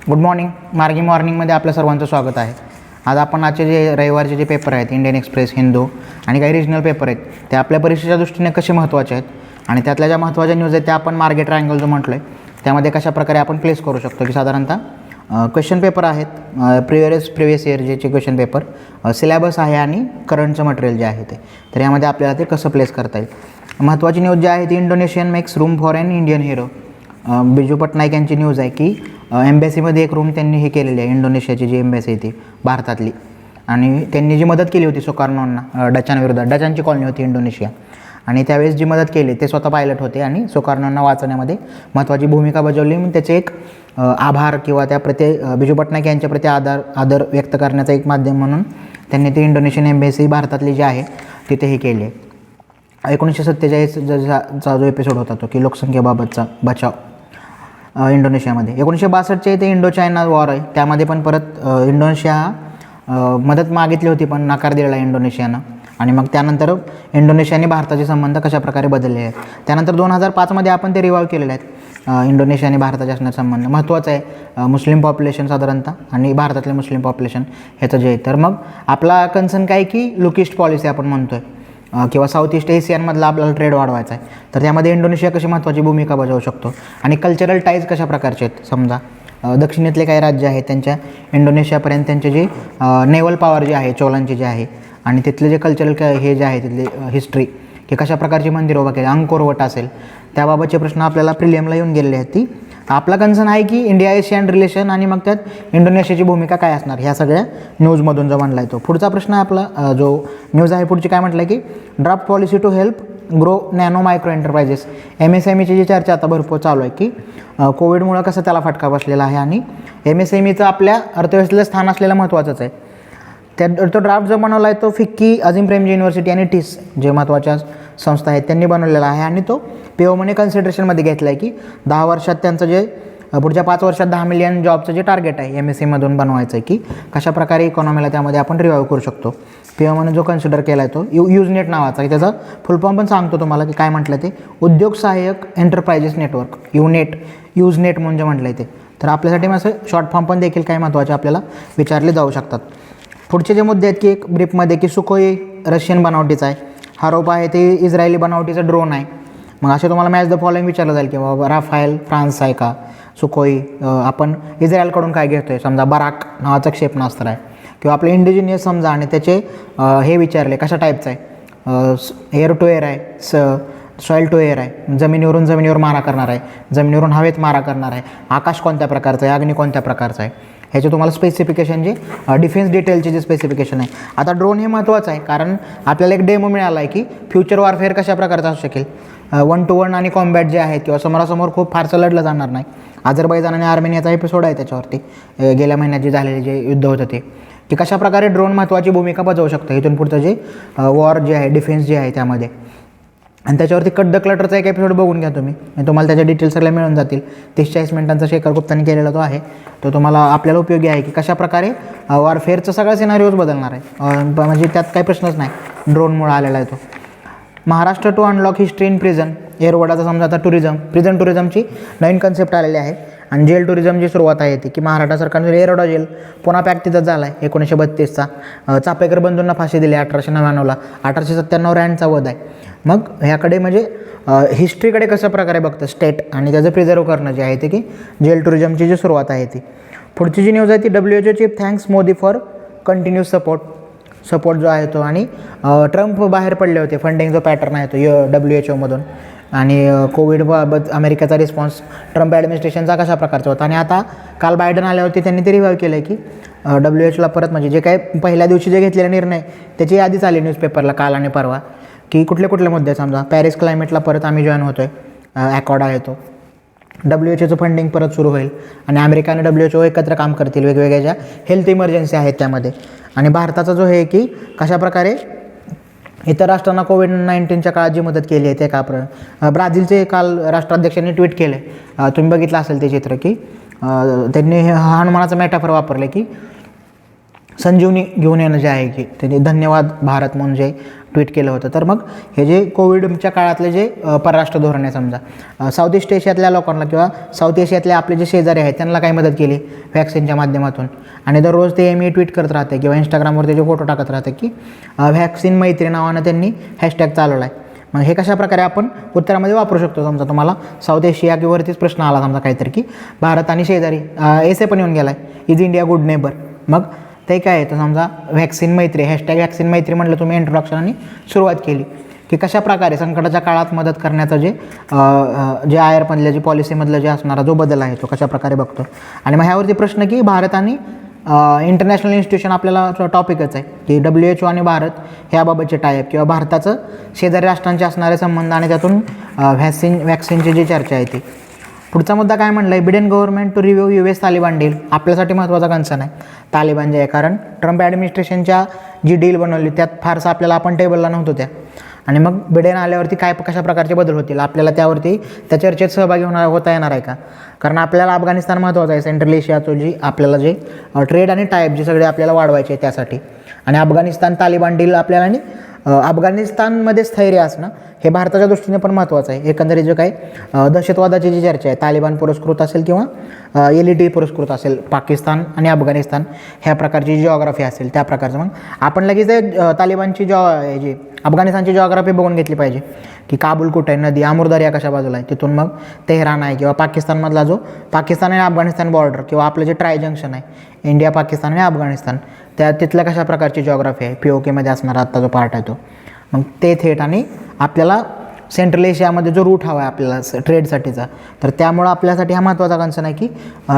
Good morning. मार्गी मॉर्निंगमध्ये आपल्या सर्वांचं स्वागत आहे. आज आपण आजचे जे रविवारचे जे पेपर आहेत, इंडियन एक्सप्रेस, हिंदू आणि काही रिजनल पेपर आहेत, ते आपल्या परीक्षेच्या दृष्टीने कसे महत्त्वाचे आहेत आणि त्यातल्या ज्या महत्त्वाच्या न्यूज आहेत त्या आपण मार्केट ट्रायंगल जो म्हटलं आहे त्यामध्ये कशा प्रकारे आपण प्लेस करू शकतो. की साधारणतः क्वेश्चन पेपर आहेत, प्रिवियस इयर जेचे क्वेश्चन पेपर, सिलेबस आहे आणि करंटचं मटेरियल जे आहे ते, तर यामध्ये आपल्याला ते कसं प्लेस करता येईल. महत्त्वाची न्यूज जी आहे ती Indonesian makes room for an Indian hero. Biju Patnaik यांची न्यूज आहे की एम्बॅसीमध्ये एक रूम त्यांनी हे केलेली आहे, इंडोनेशियाची जी एम्बॅसी आहे ती भारतातली, आणि त्यांनी जी मदत केली होती सुकार्नोंना डचांविरोधात. डचांची कॉलनी होती इंडोनेशिया, आणि त्यावेळेस जी मदत केली ते स्वतः पायलट होते आणि सुकार्नोंना वाचवण्यामध्ये महत्त्वाची भूमिका बजावली. मग त्याचे एक आभार किंवा त्या बिजू पटनाईक यांच्या प्रति आदर व्यक्त करण्याचं एक माध्यम म्हणून त्यांनी ती इंडोनेशियन एम्बॅसी भारतातली जी आहे तिथे हे केली आहे. 1947चा जो एपिसोड होता तो की लोकसंख्येबाबतचा बचाव इंडोनेशियामध्ये. 1962चे ते इंडो चायना वॉर आहे, त्यामध्ये पण परत इंडोनेशिया मदत मागितली होती पण नकार दिलेला इंडोनेशियानं. आणि मग त्यानंतर इंडोनेशियाने भारताचे संबंध कशाप्रकारे बदलले आहेत. त्यानंतर 2005मध्ये आपण ते रिव्हाइव्ह केलेले आहेत, इंडोनेशिया आणि भारताचे असणारे संबंध. महत्त्वाचं आहे मुस्लिम पॉप्युलेशन साधारणतः आणि भारतातले मुस्लिम पॉप्युलेशन ह्याचं जे आहे. तर मग आपला कन्सर्न काय की लुकिस्ट पॉलिसी आपण म्हणतो आहे किंवा साऊथ ईस्ट एशियनमधला आपल्याला ट्रेड वाढवायचा आहे, तर त्यामध्ये इंडोनेशिया कशी महत्त्वाची भूमिका बजावू शकतो. आणि कल्चरल टाईज कशा प्रकारचे आहेत. समजा दक्षिणेतले काही राज्य आहेत त्यांच्या इंडोनेशियापर्यंत त्यांचे जे नेव्हल पॉवर जे आहे चोलांची जे आहे, आणि तिथले जे कल्चरल हे जे आहे तिथले हिस्ट्री की कशा प्रकारची मंदिरं उभा केली, अंकोरवट असेल, त्याबाबतचे प्रश्न आपल्याला प्रिलियमला येऊन गेलेले आहेत. ती आपला कन्सर्न आहे की इंडिया एशियन रिलेशन आणि मग त्यात इंडोनेशियाची भूमिका काय असणार ह्या सगळ्या न्यूजमधून जो म्हणला आहे तो. पुढचा प्रश्न आहे आपला जो न्यूज आहे पुढची काय म्हटलं आहे की draft policy to help grow nano micro enterprises. MSMEची जी चर्चा आता भरपूर चालू आहे की कोविडमुळं कसं त्याला फटका बसलेला आहे आणि MSMEचं आपल्या अर्थव्यवस्थेचं स्थान असलेलं महत्त्वाचंच आहे. तो ड्राफ्ट जो बनवला आहे तो फिक्की, अझीम प्रेमजी युनिव्हर्सिटी आणि TIS जे महत्त्वाच्या संस्था आहेत त्यांनी बनवलेला आहे, आणि तो POMने कन्सिडरेशनमध्ये घेतला आहे की 10 वर्षात त्यांचं जे पुढच्या 5 वर्षात 10 मिलियन जॉबचं जे टार्गेट आहे MSMEमधून बनवायचं आहे की कशाप्रकारे इकॉनॉमीला त्यामध्ये आपण रिवाईव्ह करू शकतो. POMने जो कन्सिडर केला आहे तो युजनेट नावाचा आहे. त्याचा फुल फॉर्म पण सांगतो तुम्हाला की काय म्हटलं ते, उद्योग सहाय्यक एंटरप्राइजेस नेटवर्क, युजनेट म्हणजे म्हटलं आहे ते. तर आपल्यासाठी असं शॉर्ट फॉर्म पण देखील काही महत्त्वाचे आपल्याला विचारले जाऊ शकतात. पुढचे जे मुद्दे आहेत की एक ब्रीफमध्ये की सुखोई रशियन बनावटीचा आहे, हा रोप आहे ते इस्रायली बनावटीचा ड्रोन आहे. मग असे तुम्हाला मॅच द फॉलोइंग विचारलं जाईल की बाबा राफायल फ्रान्स आहे का, सुखोई आपण इस्रायलकडून काय घेतो आहे, समजा बराक नावाचं क्षेपणास्त्र आहे, किंवा आपले इंडिजिनियस समजा आणि त्याचे हे विचारले कशा टाईपचं आहे, एअर टू एअर आहे, सॉईल टू एअर आहे, जमिनीवर मारा करणार आहे, जमिनीवरून हवेत मारा करणार आहे, आकाश कोणत्या प्रकारचं आहे, अग्नी कोणत्या प्रकारचं आहे, ह्याचे तुम्हाला स्पेसिफिकेशन जे डिफेन्स डिटेलचे जे स्पेसिफिकेशन आहे. आता ड्रोन हे महत्त्वाचं आहे कारण आपल्याला एक डेमो मिळाला आहे की फ्युचर वॉरफेअर कशा प्रकारचं असू शकेल. 1 to 1 आणि कॉम्बॅट जे आहेत किंवा समोरासमोर खूप फारसं लढलं जाणार नाही. अझरबैजान आणि आर्मेनियाचा एपिसोड आहे त्याच्यावरती, गेल्या महिन्यात जे झालेले जे युद्ध होतं ते, की कशाप्रकारे ड्रोन महत्त्वाची भूमिका बजावू शकतं. इथून पुढचं जे वॉर जे आहे, डिफेन्स जे आहे त्यामध्ये. आणि त्याच्यावरती कट द क्लटरचा एक एपिसोड बघून घ्या तुम्ही, तुम्हाला त्याच्या डिटेल्स सगळ्या मिळून जातील. 30-40 मिनिटांचा शेखर गुप्ताने केलेला तो आहे, तो तुम्हाला आपल्याला उपयोगी आहे की कशाप्रकारे वॉरफेअरचं सगळं सिनारिओज बदलणार आहे. म्हणजे त्यात काही प्रश्नच नाही, ड्रोनमुळे आलेला आहे तो. Maharashtra to unlock history in prison, एअरवडाचा समजा आता प्रिझन टुरिझमची नवीन कन्सेप्ट आलेली आहे, आणि जेल टुरिझमची सुरुवात आहे ती की महाराष्ट्र सरकारने एअरवडा जेल पुन्हा पॅक तिथं झाला आहे 1932चा. चापेकर बंधूंना फाशी दिली 1899ला, 1897 रँडचा वध आहे. मग ह्याकडे म्हणजे हिस्ट्रीकडे कशा प्रकारे बघतं स्टेट आणि त्याचं प्रिझर्व करणं जे आहे ते की जेल टुरिझमची जी सुरुवात आहे ती. पुढची जी न्यूज आहे ती WHO chief thanks Modi for continuous support जो आहे तो, आणि ट्रम्प बाहेर पडले होते, फंडिंग जो पॅटर्न आहे तो WHOमधून, आणि कोविडबाबत अमेरिकेचा रिस्पॉन्स ट्रम्प ॲडमिनिस्ट्रेशनचा कशा प्रकारचा होता. आणि आता काल बायडन आल्यावरती त्यांनी ते रिव्हाइव्ह केलं आहे की WHOला परत म्हणजे जे काही पहिल्या दिवशी जे घेतलेला निर्णय त्याची यादीच आली न्यूजपेपरला काल आणि परवा, की कुठले मुद्दे. समजा पॅरिस क्लायमेटला परत आम्ही जॉईन होतो आहे, ॲकॉर्ड आहे तो, WHOचं फंडिंग परत सुरू होईल, आणि अमेरिका आणि WHO एकत्र काम करतील वेगवेगळ्या ज्या हेल्थ इमर्जन्सी आहेत त्यामध्ये. आणि भारताचा जो हे की कशाप्रकारे इतर राष्ट्रांना कोविड-19च्या काळात जी मदत केली आहे ते का ब्राझीलचे काल राष्ट्राध्यक्षांनी ट्विट केलं आहे, तुम्ही बघितलं असेल ते चित्र, की त्यांनी हनुमानाचं मेटाफर वापरलं की संजीवनी घेऊन येणं जे आहे की त्यांनी धन्यवाद भारत म्हणून जे ट्विट केलं होतं. तर मग हे जे कोविडच्या काळातले जे परराष्ट्र धोरण आहे समजा, साऊथ ईस्ट एशियातल्या लोकांना किंवा साऊथ एशियातले आपले जे शेजारी आहेत त्यांना काही मदत केली व्हॅक्सिनच्या माध्यमातून. आणि दररोज ते मी ट्विट करत राहते किंवा इंस्टाग्रामवर त्याचे फोटो टाकत राहते की व्हॅक्सिन मैत्री नावानं त्यांनी हॅशटॅग चालवला आहे. मग हे कशाप्रकारे आपण उत्तरामध्ये वापरू शकतो. समजा तुम्हाला साऊथ एशियावरतीच प्रश्न आला समजा काहीतरी की भारत आणि शेजारी एसे पण येऊन गेला आहे, इज इंडिया गुड नेबर. मग ते काय आहे तर समजा व्हॅक्सिन मैत्री, हॅशटॅग व्हॅक्सिन मैत्री म्हटलं तुम्ही इंट्रोडक्शन आणि सुरुवात केली की कशाप्रकारे संकटाच्या काळात मदत करण्याचं जे आयरमधल्या जे पॉलिसीमधलं जे असणारा जो बदल आहे तो कशाप्रकारे बघतो. आणि मग ह्यावरती प्रश्न की भारत आणि इंटरनॅशनल इन्स्टिट्यूशन आपल्याला टॉपिकच आहे की WHO आणि भारत ह्याबाबतचे टायप किंवा भारताचं शेजारी राष्ट्रांचे असणारे संबंध आणि त्यातून व्हॅक्सिनची जी चर्चा आहे ती. पुढचा मुद्दा काय म्हणला आहे, Biden government to review US Taliban deal. आपल्यासाठी महत्त्वाचा कन्सर्न आहे तालिबान जे आहे, कारण ट्रम्प ॲडमिनिस्ट्रेशनच्या जी डील बनवली त्यात फारसं आपल्याला आपण टेबलला नव्हतो त्या. आणि मग बिडेन आल्यावरती कशा प्रकारचे बदल होतील आपल्याला त्यावरती त्या चर्चेत सहभागी होता येणार आहे का. कारण आपल्याला अफगाणिस्तान महत्त्वाचं आहे, सेंट्रल एशियाचं जी आपल्याला जे ट्रेड आणि टाईप जे सगळे आपल्याला वाढवायचे आहे त्यासाठी. आणि अफगाणिस्तान तालिबान डील आपल्याला आणि अफगाणिस्तानमध्ये स्थैर्य असणं हे भारताच्या दृष्टीने पण महत्त्वाचं आहे. एकंदरीत जे काही दहशतवादाची जी चर्चा आहे तालिबान पुरस्कृत असेल किंवा LET पुरस्कृत असेल, पाकिस्तान आणि अफगाणिस्तान ह्या प्रकारची जिओग्राफी असेल त्या प्रकारचं, मग आपण लगेच तालिबानची जी अफगाणिस्तानची जिओग्राफी बघून घेतली पाहिजे की काबूल कुठं आहे, नदी अमूर दर्या कशा बाजूला आहे, तिथून मग तेहरान आहे किंवा पाकिस्तानमधला जो पाकिस्तान आणि अफगाणिस्तान बॉर्डर किंवा आपलं जे ट्राय जंक्शन आहे इंडिया, पाकिस्तान आणि अफगाणिस्तान तिथल्या कशा प्रकारची जिओग्राफी आहे, POKमध्ये असणारा आत्ता जो पार्ट आहे तो. मग ते थेट आणि आपल्याला सेंट्रल एशियामध्ये जो रूट हवा आहे आपल्याला ट्रेडसाठीचा, तर त्यामुळं आपल्यासाठी हा महत्त्वाचा कन्सर्न आहे की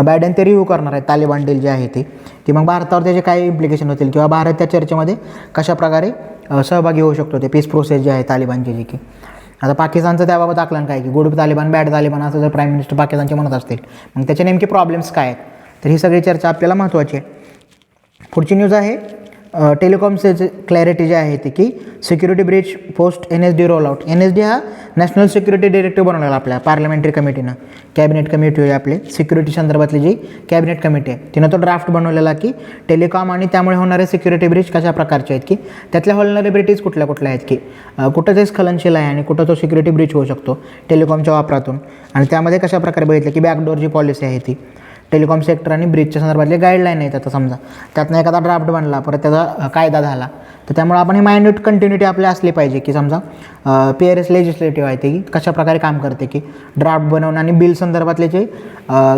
बायडेन ते रिव्ह्यू करणार आहे तालिबान डील जी आहे ती मग भारतावर त्याचे काय इम्प्लिकेशन होतील किंवा भारत त्या चर्चेमध्ये कशाप्रकारे सहभागी होऊ शकतो ते पीस प्रोसेस जी आहे तालिबानची जी की. आता पाकिस्तानचं त्याबाबत आकलन काय की गुड तालिबान बॅड तालिबान असं जर प्राईम मिनिस्टर पाकिस्तानचे म्हणत असतील मग त्याचे नेमके प्रॉब्लेम्स काय आहेत, तर ही सगळी चर्चा आपल्याला महत्त्वाची आहे. पुढची न्यूज आहे टेलिकॉमचे क्लॅरिटी जे आहे ती की security Breach post NSD roll out. NSD हा नॅशनल सिक्युरिटी डिरेक्टिव्ह बनवलेला आपल्या पार्लमेंटरी कमिटीनं, कॅबिनेट कमिटी आहे आपले सिक्युरिटी संदर्भातली जी कॅबिनेट कमिटी आहे तिनं तो ड्राफ्ट बनवलेला की टेलिकॉम आणि त्यामुळे होणारे सिक्युरिटी ब्रीच कशा प्रकारचे आहेत की त्यातल्या व्हलनरेबिलिटीज कुठल्या आहेत की कुठं ते स्खलनशील आहे आणि कुठं तो सिक्युरिटी ब्रीच होऊ शकतो टेलिकॉमच्या वापरातून. आणि त्यामध्ये कशाप्रकारे बघितलं की बॅकडोर जी पॉलिसी आहे ती टेलिकॉम सेक्टर आणि ब्रीचच्या संदर्भातले गाईडलाईन आहेत. आता समजा त्यातनं एखादा ड्राफ्ट बनला परत त्याचा कायदा झाला तर त्यामुळे आपण ही मायन्यूट कंटिन्युटी आपल्या असली पाहिजे की समजा PRS लेजिस्लेटिव्ह आहे ते कशाप्रकारे काम करते की ड्राफ्ट बनवणं आणि बिल संदर्भातले जे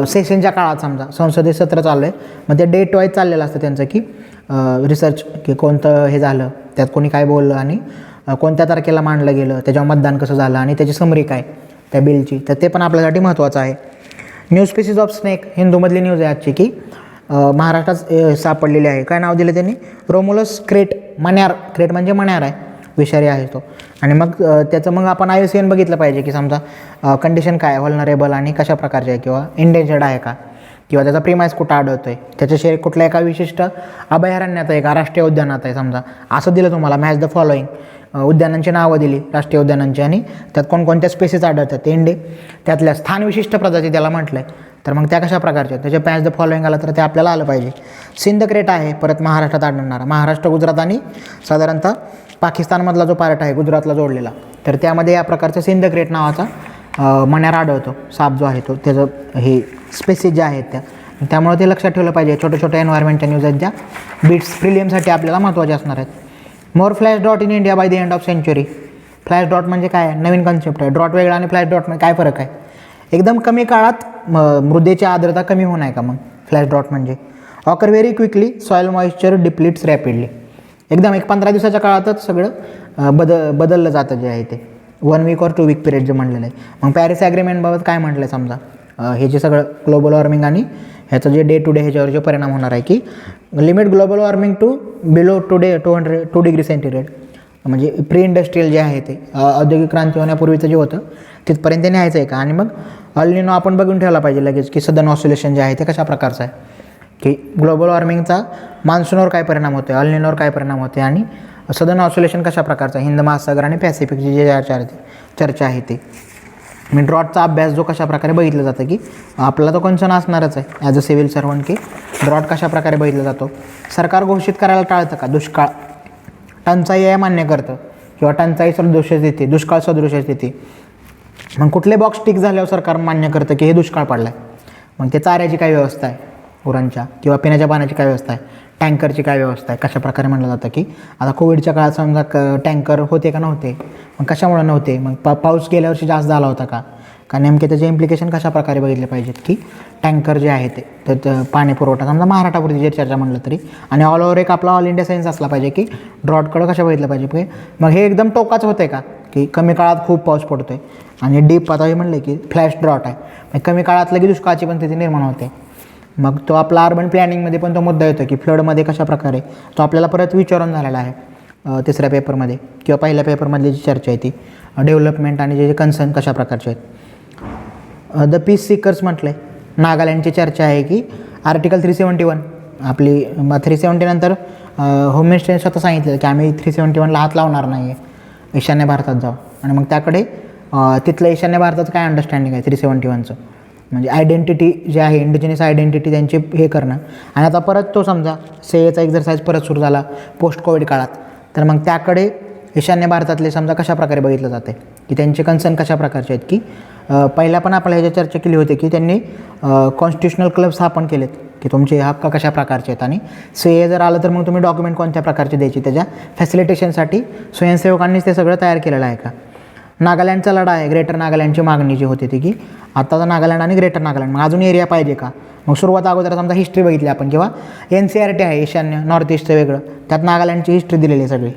सेशनच्या काळात समजा संसदेत सत्र चाललं आहे मग ते डेट वाईज चाललेलं असतं त्यांचं की रिसर्च की कोणतं हे झालं त्यात कोणी काय बोललं आणि कोणत्या तारखेला मांडलं गेलं, त्याच्यावर मतदान कसं झालं आणि त्याची समरी काय त्या बिलची, तर ते पण आपल्यासाठी महत्त्वाचं आहे. न्यू स्पीसीज ऑफ स्नेक हिंदूमधली न्यूज आहे आजची की महाराष्ट्रात सापडलेली आहे. काय नाव दिलं त्यांनी, रोमुलस क्रेट, मण्यार. क्रेट म्हणजे मण्यार आहे, विषारी आहे तो. आणि मग त्याचं मग आपण IUCN बघितलं पाहिजे की समजा कंडिशन काय व्हलनरेबल आणि कशा प्रकारचे आहे किंवा इंडेंजर्ड आहे का किंवा त्याचा प्रीमाइस कुठं आढळतो आहे, त्याच्या शरीर कुठल्या एका विशिष्ट अभयारण्यात आहे का राष्ट्रीय उद्यानात आहे समजा असं दिलं तुम्हाला मॅच द फॉलोईंग उद्यानांची नावं दिली राष्ट्रीय उद्यानांची आणि त्यात कोणकोणत्या स्पेसीस आढळतात ते त्यातल्या स्थानविशिष्ट प्रजाती त्याला म्हटलं आहे, तर मग त्या कशा प्रकारच्या त्याच्या मॅच द फॉलोईंग आलं तर ते आपल्याला आलं पाहिजे. सिंधक्रेट आहे परत महाराष्ट्रात आढळणारा, महाराष्ट्र गुजरात आणि साधारणतः पाकिस्तानमधला जो पार्ट आहे गुजरातला जोडलेला, तर त्यामध्ये या प्रकारचा सिंधक्रेट नावाचा मण्यार आढळतो, साप जो आहे तो त्याचं हे स्पेसीस ज्या आहेत त्यामुळे ते लक्षात ठेवलं पाहिजे. छोट्या छोट्या एन्व्हायरमेंटच्या न्यूज आहेत ज्या बिट्स प्रिलियमसाठी आपल्याला महत्त्वाचे असणार आहेत. मोर फ्लॅश डॉट in India by the end of century. Flash डॉट म्हणजे काय आहे, नवीन कन्सेप्ट आहे. ड्रॉट वेगळा आणि फ्लॅश डॉट काय फरक आहे, एकदम कमी काळात मृदेची आर्द्रता कमी होणं आहे का मग फ्लॅश डॉट म्हणजे. Occur very quickly, soil moisture depletes rapidly. एकदम 15 दिवसाच्या काळातच सगळं बदललं जातं जे आहे ते 1 वीक और 2 वीक पिरियड जे म्हणलेलं आहे. मग पॅरिस ॲग्रीमेंटबाबत काय म्हटलं आहे समजा हे जे सगळं ग्लोबल वॉर्मिंग आणि ह्याचं जे डे टू डे ह्याच्यावर जे परिणाम होणार आहे की limit global warming to below 2 degree centigrade म्हणजे प्री इंडस्ट्रियल जे आहे ते औद्योगिक क्रांती होण्यापूर्वीचं जे होतं तिथपर्यंत न्यायचं आहे का. आणि मग अल्निनो आपण बघून ठेवला पाहिजे लगेच की सदन ऑसिलेशन जे आहे ते कशा प्रकारचं आहे की ग्लोबल वॉर्मिंगचा मान्सूनवर काय परिणाम होतो आहे, अल्निनोवर काय परिणाम होते आणि सदन ऑसिलेशन कशा प्रकारचा हिंद महासागर आणि पॅसिफिकची जे चर्चा आहे ते. मी ड्रॉटचा अभ्यास जो कशा प्रकारे बघितलं जातं की आपला तो कन्सर्न असणारच आहे ॲज अ सिव्हिल सर्वंट की ड्रॉट कशा प्रकारे बघितला जातो. सरकार घोषित करायला टाळतं का दुष्काळ, टंचाई आहे मान्य करतं किंवा टंचाई सदृश स्थिती, दुष्काळ सदृश स्थिती. मग कुठले बॉक्स टिक झाल्यावर सरकार मान्य करतं की हे दुष्काळ पडला आहे. मग ते चाऱ्याची काय व्यवस्था आहे गुरांच्या, किंवा पिण्याच्या पाण्याची काय व्यवस्था आहे, टँकरची काय व्यवस्था आहे, कशा प्रकारे म्हणलं जातं की आता कोविडच्या काळात समजा टँकर होते का नव्हते, मग कशामुळे नव्हते, मग पाऊस गेल्या वर्षी जास्त झाला होता का नेमके त्याचे इम्प्लिकेशन कशा प्रकारे बघितले पाहिजेत की टँकर जे आहे ते तर पाणी पुरवठा समजा महाराष्ट्रापुरती जे चर्चा म्हणलं तरी, आणि ऑल ओव्हर एक आपला ऑल इंडिया सायन्स असला पाहिजे की ड्रॉटकडं कशा बघितलं पाहिजे. मग हे एकदम टोकाचं होतं आहे का की कमी काळात खूप पाऊस पडतो आहे आणि डीप आता हे म्हणलं की फ्लॅश ड्रॉट आहे, मग कमी काळात लगेच दुष्काळाची पण स्थिती निर्माण होते. मग तो आपला अर्बन प्लॅनिंगमध्ये पण तो मुद्दा येतो की फ्लडमध्ये कशा प्रकारे तो आपल्याला परत विचारून झालेला आहे तिसऱ्या पेपरमध्ये किंवा पहिल्या पेपरमधली जी चर्चा आहे ती डेव्हलपमेंट आणि जे कन्सर्न कशा प्रकारचे आहेत. द पीस सीकर्स म्हटलं आहे, नागालँडची चर्चा आहे की आर्टिकल 371 आपली 370 नंतर होम मिनिस्टरने स्वतः सांगितलं की आम्ही 371ला हात लावणार नाही आहे ईशान्य भारतात जाऊ. आणि मग त्याकडे तिथलं ईशान्य भारताचं काय अंडरस्टँडिंग आहे 371चं, म्हणजे आयडेंटिटी जे आहे इंडिजिनस आयडेंटिटी त्यांची हे करणं. आणि आता परत तो समजा सेएचा एक्झरसाईज परत सुरू झाला पोस्ट कोविड काळात, तर मग त्याकडे ईशान्य भारतातले समजा कशा प्रकारे बघितलं जाते की त्यांचे कन्सर्न कशा प्रकारचे आहेत. की पहिला पण आपल्याला ह्याची चर्चा केली होती की त्यांनी कॉन्स्टिट्युशनल क्लब स्थापन केलेत की तुमचे हक्क कशा प्रकारचे आहेत, आणि सीए जर आलं तर मग तुम्ही डॉक्युमेंट कोणत्या प्रकारचे द्यायची, त्याच्या फॅसिलिटेशनसाठी स्वयंसेवकांनीच ते सगळं तयार केलेलं आहे का. नागालँडचा लढा आहे, ग्रेटर नागालँडची मागणी जी होती ती की आत्ताचा नागालँड आणि ग्रेटर नागालँड मग अजून एरिया पाहिजे का. मग सुरुवात अगोदर समजा हिस्ट्री बघितली आपण, किंवा NCERT आहे ईशान्य नॉर्थ ईस्टचं वेगळं, त्यात नागालँडची हिस्ट्री दिलेली आहे सगळी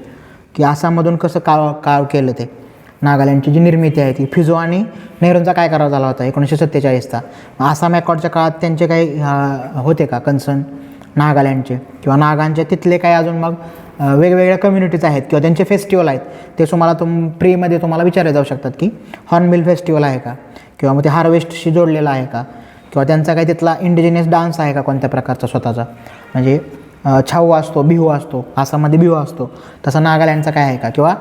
की आसाममधून कसं काव केलं ते. नागालँडची जी निर्मिती आहे ती फिजो आणि नेहरूंचा काय करावा झाला होता 1947चा. आसाम अकॉर्डच्या काळात त्यांचे काही होते का कन्सर्न नागालँडचे, किंवा नागांचे तिथले काही अजून मग वेगवेगळ्या कम्युनिटीज आहेत किंवा त्यांचे फेस्टिवल आहेत ते तुम्हाला प्रीमध्ये तुम्हाला विचारले जाऊ शकतात की हॉर्नबिल फेस्टिवल आहे का, किंवा मग ते हार्वेस्टशी जोडलेलं आहे का, किंवा त्यांचा काही तिथला इंडिजिनियस डान्स आहे का कोणत्या प्रकारचा स्वतःचा, म्हणजे छाऊ असतो, बिहू असतो, आसाममध्ये बिहू असतो, तसा नागालँडचा काय आहे का. किंवा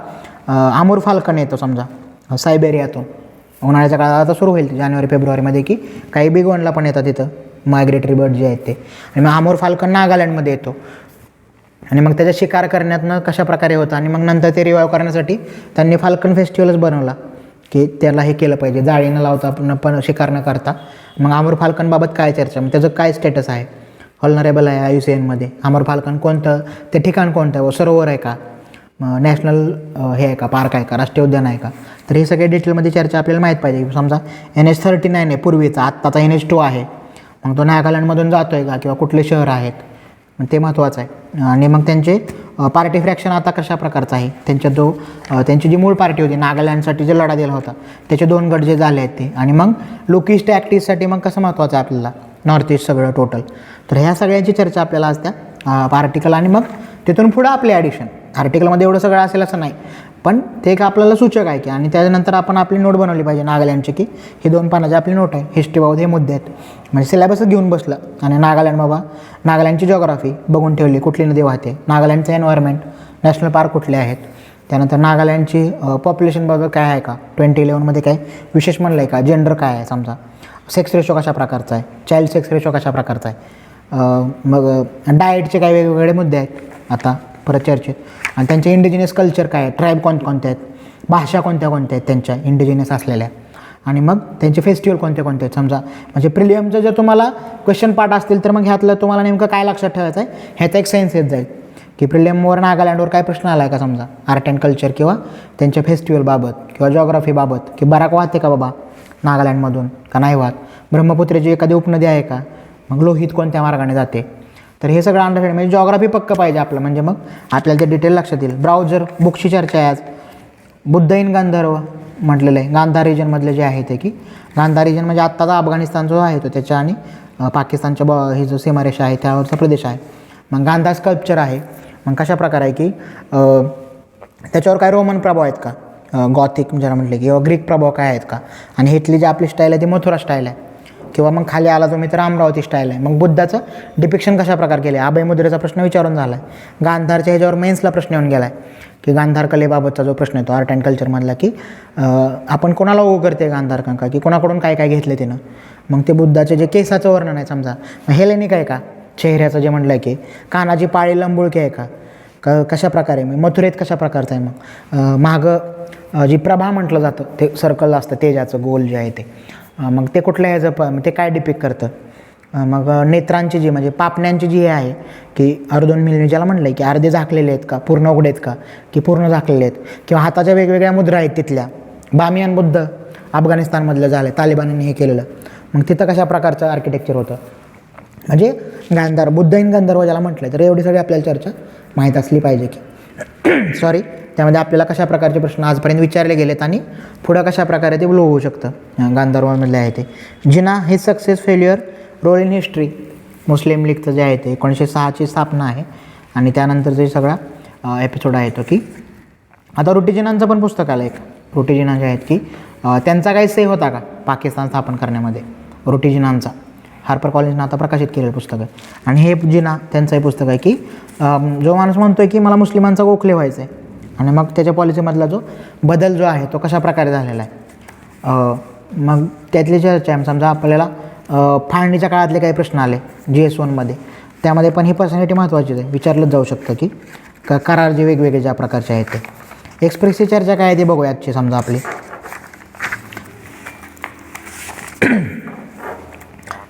आमूर फाल्कन येतो समजा सायबेरियातून उन्हाळ्याच्या काळात आता सुरू होईल जानेवारी फेब्रुवारीमध्ये की काही बिग वनला पण येतात तिथं मायग्रेटरी बर्ड जे आहेत ते, आणि मग आमूर फाल्कन नागालँडमध्ये येतो आणि मग त्याचा शिकार करण्यातनं कशा प्रकारे होतं. आणि मग नंतर ते रिवाईव्ह करण्यासाठी त्यांनी फाल्कन फेस्टिवलच बनवला की त्याला हे केलं पाहिजे, जाळी न लावता पण शिकार न करता. मग आमूर फाल्कनबाबत काय चर्चा, मग त्याचं काय स्टेटस आहे, व्हल्नरेबल आहे IUCNमध्ये. आमूर फाल्कन कोणतं, ते ठिकाण कोणतं आहे, सरोवर आहे का, नॅशनल हे आहे का, पार्क आहे का, राष्ट्रीय उद्यान आहे का. तर हे सगळे डिटेलमध्ये चर्चा आपल्याला माहीत पाहिजे. समजा NH39 आहे पूर्वीचा, आत्ताचा NH2 आहे, मग तो नागालँडमधून जातो आहे का, किंवा कुठले शहर आहेत, मग ते महत्त्वाचं आहे. आणि मग त्यांचे पार्टी फ्रॅक्शन आता कशा प्रकारचं आहे, त्यांची जी मूळ पार्टी होती नागालँडसाठी जे लढा दिला होता त्याचे 2 गट जे झाले आहेत ते, आणि मग लोकिस्ट ॲक्टिव्हसाठी मग कसं महत्त्वाचं आहे आपल्याला नॉर्थ ईस्ट सगळं टोटल. तर ह्या सगळ्यांची चर्चा आपल्याला आज त्या आर्टिकल, आणि मग तिथून पुढं आपले ॲडिशन. आर्टिकलमध्ये एवढं सगळं असेल असं नाही, पण ते एक आपल्याला सूचक आहे की, आणि त्याच्यानंतर आपण आपली नोट बनवली पाहिजे नागालँडची की ही 2 पानाची आपली नोट आहे हिस्ट्रीबाबत हे मुद्दे आहेत, म्हणजे सिलेबसच घेऊन बसलं. आणि नागालँड बाबा नागालँडची जॉग्राफी बघून ठेवली, कुठली नदी वाहते, नागालँडचं एन्व्हायरमेंट, नॅशनल पार्क कुठले आहेत, त्यानंतर नागालँडची पॉप्युलेशनबाबत काय आहे का, 2011मध्ये काय विशेष म्हणलं आहे का, जेंडर काय आहे समजा, सेक्स रेशो कशा प्रकारचा आहे, चाइल्ड सेक्स रेशो कशा प्रकारचा आहे, मग डाएटचे काही वेगवेगळे मुद्दे आहेत आता परत चर्चेत, आणि त्यांचे इंडिजिनियस कल्चर काय आहे, ट्राईब कोणते आहेत, भाषा कोणत्या आहेत त्यांच्या इंडिजिनियस असलेल्या, आणि मग त्यांचे फेस्टिवल कोणते आहेत समजा. म्हणजे प्रिलियमचं जर तुम्हाला क्वेश्चन पार्ट असतील तर मग ह्यातलं तुम्हाला नेमकं काय लक्षात ठेवायचं आहे ह्याचा एक सेन्स येत जाईल की प्रिलियमवर नागालँडवर काय प्रश्न आला आहे का समजा आर्ट अँड कल्चर किंवा त्यांच्या फेस्टिवलबाबत किंवा जॉग्राफीबाबत, की बराक वाहते का बाबा नागालँडमधून का नाही वाहत, ब्रह्मपुत्रेची एखादी उपनदी आहे का, मग लोहित कोणत्या मार्गाने जाते. तर हे सगळं अंडरस्टँड म्हणजे जॉग्राफी पक्क पाहिजे आपलं, म्हणजे मग आपल्याला ते डिटेल लक्षात येईल. ब्राउझर बुकची चर्चा आहे आज. बुद्ध इन गांधर्व म्हटलेलं आहे, गांधार रिजनमधले जे आहे ते, की गांधार रिजन म्हणजे आत्ताचा अफगाणिस्तान जो आहे तो त्याच्या आणि पाकिस्तानच्या ही जो सीमारेषा आहे त्यावरचा प्रदेश आहे. मग गांधार स्कल्पचर आहे, मग कशा प्रकारे आहे की त्याच्यावर काय रोमन प्रभाव आहेत का, गॉथिक ज्याला म्हटले किंवा ग्रीक प्रभाव काय आहेत का, आणि इथली जी आपली स्टाईल आहे ती मथुरा स्टाईल आहे, किंवा मग खाली आला तुम्ही तर अमरावती स्टाईल आहे. मग बुद्धाचं डिपिक्शन कशा प्रकारे केलं आहे, अभय मुद्रेचा प्रश्न विचारून झाला आहे. गांधारच्या ह्याच्यावर मेन्सला प्रश्न येऊन गेला आहे की गांधार कलेबाबतचा जो प्रश्न येतो आर्ट अँड कल्चरमधला, की आपण कोणाला ओ करते गांधार कंका, की कोणाकडून काय काय घेतले तिनं. मग ते बुद्धाचे जे केसाचं वर्णन आहे समजा, मग हेलेनिक आहे का, चेहऱ्याचं जे म्हटलं आहे की कानाची पाळी लंबुळकी आहे का, कशा प्रकारे मग मथुरेत कशा प्रकारचं आहे मग मागं जी प्रभा म्हटलं जातं ते सर्कल असतं तेजाचं गोल जे आहे ते मग ते कुठल्या ह्याचं ते काय डिपिक्ट करतं. मग नेत्रांची जी म्हणजे पापण्यांची जी हे आहे की अर्धोन्मील ज्याला म्हटलं आहे की अर्धे झाकलेले आहेत का, पूर्ण उघडे आहेत का, की पूर्ण झाकलेले आहेत, किंवा हाताच्या वेगवेगळ्या मुद्रा आहेत तिथल्या. बामियान बुद्ध अफगाणिस्तानमधलं झालं तालिबानीने हे केलेलं. मग तिथं कशा प्रकारचं आर्किटेक्चर होतं म्हणजे गांधार बुद्ध इन गंधर्व ज्याला म्हटलं. तर एवढी सगळी आपल्याला चर्चा माहीत असली पाहिजे की सॉरी त्यामध्ये आपल्याला कशा प्रकारचे प्रश्न आजपर्यंत विचारले गेलेत आणि पुढं कशा प्रकारे ते ब्लो होऊ शकतं. गांधर्वामधले आहे ते जिना हे success failure role in history Muslim लीगचं जे आहे ते 1906ची स्थापना आहे आणि त्यानंतर जे सगळा एपिसोड आहे तो की आता रुटीजिनांचं पण पुस्तक आलं एक. रुटीजिना जे आहेत की त्यांचा काही से होता का पाकिस्तान स्थापन करण्यामध्ये. रुटीजिनांचा हार्पर कॉलेजनं आता प्रकाशित केलेलं पुस्तक आहे आणि हे जिना त्यांचंही पुस्तक आहे की जो माणूस म्हणतो आहे की मला मुस्लिमांचा गोखले व्हायचं आहे आणि मग त्याच्या पॉलिसीमधला जो बदल जो आहे तो कशा प्रकारे झालेला आहे. मग त्यातली चर्चा आहे. समजा आपल्याला फाळणीच्या काळातले काही प्रश्न आले GS1मध्ये त्यामध्ये पण ही पर्सनॅलिटी महत्त्वाचीच आहे. विचारलंच जाऊ शकतं की करार जे वेगवेगळे ज्या प्रकारचे आहेत ते. एक्सप्रेसची चर्चा काय आहे ते बघूया आजची. समजा आपली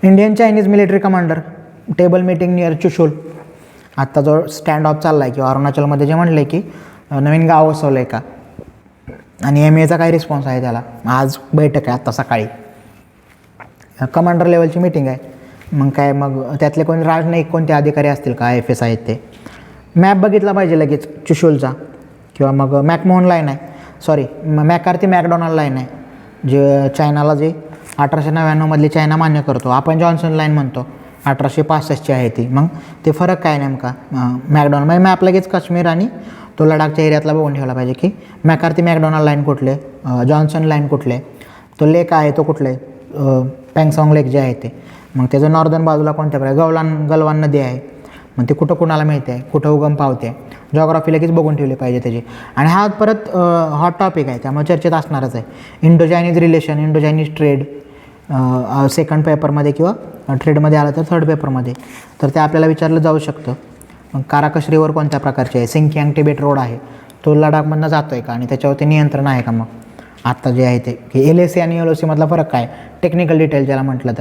Indian Chinese military commander table meeting near Chushul. आत्ता जो स्टँड ऑफ चालला आहे किंवा अरुणाचलमध्ये जे म्हणलं आहे की नवीन गाव वसवलं आहे का आणि MAचा काय रिस्पॉन्स आहे त्याला. आज बैठक आहे आत्ता सकाळी कमांडर लेवलची मीटिंग आहे. मग काय मग त्यातले कोणी राजनैतिक कोणते अधिकारी असतील का IFS आहेत ते. मॅप बघितला पाहिजे लगेच चुशूलचा किंवा मग मॅकमोहन लाईन आहे सॉरी मॅकार्थी मॅकडॉनल्ड लाईन आहे जे चायनाला जे 1899मधली चायना मान्य करतो. आपण जॉन्सन लाईन म्हणतो 1865ची आहे ती. मग ते फरक काय नेमका मॅकडॉनल्ड म्हणजे मॅप लगेच काश्मीर आणि तो लडाखच्या एरियातला बघून ठेवला पाहिजे की मॅकार्थी मॅकडॉनल्ड लाईन कुठले, जॉन्सन लाईन कुठले, तो लेक आहे तो कुठले पँगसाँग लेक जे आहे ते. मग त्याचं नॉर्दर्न बाजूला कोणत्या प्रकारे गलवान नदी आहे मग ते कुठं कुणाला मिळते आहे कुठं उगम पावते आहे. जॉग्राफी लगेच बघून ठेवली पाहिजे त्याची. आणि हा परत हॉट टॉपिक आहे त्यामुळे चर्चेत असणारच आहे. Indo Chinese relation Indo Chinese trade second पेपरमध्ये किंवा ट्रेडमध्ये आलं तर थर्ड पेपरमध्ये तर ते आपल्याला विचारलं जाऊ शकतं. मग काराकश रिवर कोणत्या प्रकारचे आहे. सिंकियांग टिबेट रोड आहे तो लडाखमधनं जातो आहे का आणि त्याच्यावरती नियंत्रण आहे का. मग आत्ता जे आहे ते की LAC आणि LOC मधला फरक काय टेक्निकल डिटेल ज्याला म्हटलं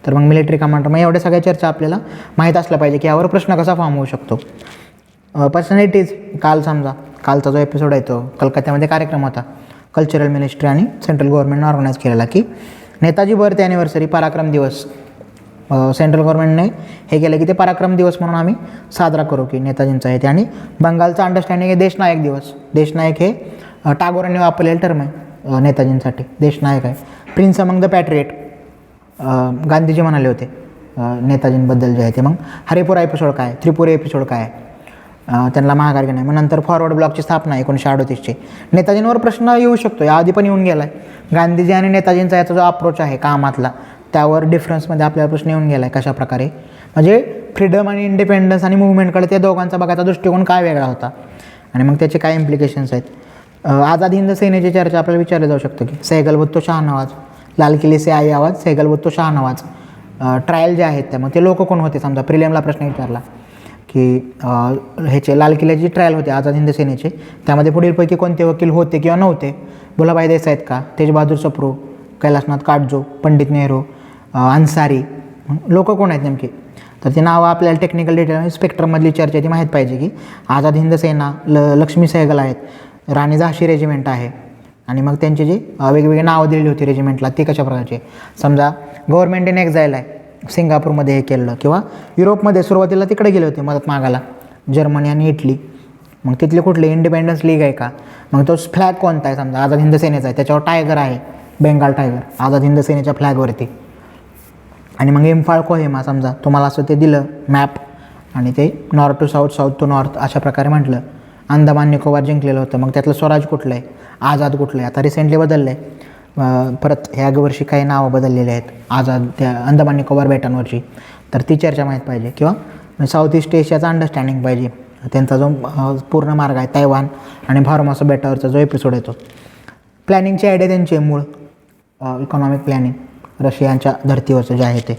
तर मग मिलिटरी कमांडर मग एवढ्या सगळ्या चर्चा आपल्याला माहीत असलं पाहिजे की यावर प्रश्न कसा फॉर्म होऊ शकतो. पर्सनॅलिटीज कालचा जो एपिसोड आहे तो कलकत्त्यामध्ये कार्यक्रम होता कल्चरल मिनिस्ट्री आणि सेंट्रल गव्हर्नमेंटनं ऑर्गनाईज केलेला की नेताजी बर्थ ॲनिव्हर्सरी पराक्रम दिवस. सेंट्रल गव्हर्नमेंटने हे केलं की ते पराक्रम दिवस म्हणून आम्ही साजरा करू की नेताजींचा आहे ते. आणि बंगालचं अंडरस्टँडिंग आहे देशनायक दिवस. देशनायक हे टागोरांनी वापरलेलं टर्म आहे नेताजींसाठी. देशनायक आहे प्रिन्स अमंग द पॅट्रिएट गांधीजी म्हणाले होते नेताजींबद्दल जे आहे ते. मग हरिपुरा एपिसोड काय, त्रिपुरी एपिसोड काय त्यांना महागार नाही. मग नंतर फॉरवर्ड ब्लॉकची स्थापना 1938ची. नेताजींवर प्रश्न येऊ शकतो याआधी पण येऊन गेला आहे. गांधीजी आणि नेताजींचा याचा जो अप्रोच आहे कामातला त्यावर डिफरन्समध्ये आपल्याला प्रश्न येऊन गेला आहे कशा प्रकारे म्हणजे फ्रीडम आणि इंडिपेंडन्स आणि मुवमेंटकडे त्या दोघांचा बघायचा दृष्टिकोन काय वेगळा होता आणि मग त्याचे काय इम्प्लिकेशन्स आहेत. आझाद हिंद सेनेची चर्चा आपल्याला विचारली जाऊ शकतो की सैगल भुत्तो शाहनवाज लाल किल्ले से आई आवाज सैगल भुत्तो शाहनवाज ट्रायल जे आहेत त्या मग ते लोक कोण होते. समजा प्रिलियमला प्रश्न विचारला की ह्याचे लाल किल्ल्याची ट्रायल होते आझाद हिंद सेनेचे त्यामध्ये पुढीलपैकी कोणते वकील होते किंवा नव्हते. भुलाभाई देसाई आहेत का, तेज बहादूर सप्रू, कैलासनाथ काटजो, पंडित नेहरू, अन्सारी लोक कोण आहेत नेमके. तर ती नावं आपल्याला टेक्निकल डिटेल स्पेक्ट्रममधली चर्चा ती माहीत पाहिजे की आझाद हिंद सेना लक्ष्मी सहगल आहेत, राणी झाशी रेजिमेंट आहे आणि मग त्यांची जी वेगवेगळी नावं दिलेली होती रेजिमेंटला ती कशा प्रकारची. समजा गव्हर्नमेंट इन एक्झाईल आहे सिंगापूरमध्ये हे केलं किंवा युरोपमध्ये सुरुवातीला तिकडे गेले होते मदत मागायला जर्मनी आणि इटली. मग तिथले कुठले इंडिपेंडन्स लीग आहे का. मग तो फ्लॅग कोणता आहे समजा आझाद हिंद सेनेचा आहे त्याच्यावर टायगर आहे बेंगाल टायगर आझाद हिंद सेनेच्या फ्लॅगवरती. आणि मग इम्फाळ कोहिमा समजा तुम्हाला असं ते दिलं मॅप आणि ते north to south south to north अशा प्रकारे म्हटलं. अंदमान निकोबार जिंकलेलं होतं मग त्यातलं स्वराज कुठलं आहे आझाद कुठलं आहे. आता रिसेंटली बदललं आहे परत ह्या वर्षी काही नावं बदललेली आहेत आझाद त्या अंदमान निकोबार बेटांवरची. तर ती चर्चा माहीत पाहिजे किंवा साऊथ ईस्ट एशियाचा अंडरस्टँडिंग पाहिजे. त्यांचा जो पूर्ण मार्ग आहे तैवान आणि फॉर्मोसा बेटावरचा जो एपिसोड येतो. प्लॅनिंगची आयडिया त्यांची मूळ इकॉनॉमिक प्लॅनिंग रशियाच्या धर्तीवरचं जे आहे ते.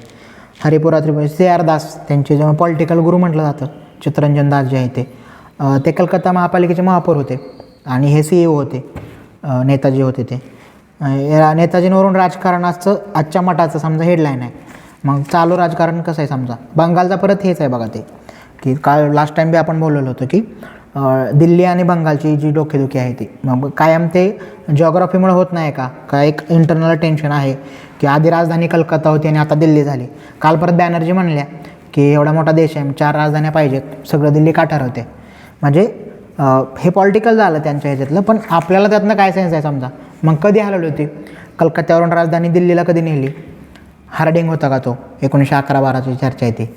हरिपुरा त्रिपुरा CR दास त्यांचे जेव्हा पॉलिटिकल गुरु म्हटलं जातं चित्तरंजन दास जे आहे ते. ते कलकत्ता महापालिकेचे महापौर होते आणि हे CEO होते, नेताजी होते ते. नेताजींवरून राजकारणाचं आजच्या मठाचं समजा हेडलाईन आहे. मग चालू राजकारण कसं आहे समजा बंगालचा परत हेच आहे बघा ते, की काल लास्ट टाईम बी आपण बोललेलो होतो की दिल्ली आणि बंगालची जी डोकेदुखी आहे ती मग कायम ते जॉग्राफीमुळे होत नाही का एक इंटरनल टेन्शन आहे की आधी राजधानी कलकत्ता होती आणि आता दिल्ली झाली. काल परत बॅनर्जी म्हणल्या की एवढा मोठा देश आहे 4 राजधान्या पाहिजेत, सगळं दिल्ली का ठरवते. म्हणजे हे पॉलिटिकल झालं त्यांच्या ह्याच्यातलं. पण आपल्याला त्यातनं काय सेन्स आहे समजा. मग कधी हलवली होती कलकत्त्यावरून राजधानी दिल्लीला, कधी नेली. हार्डिंग होता का तो 1911-12ची चर्चा आहे ती.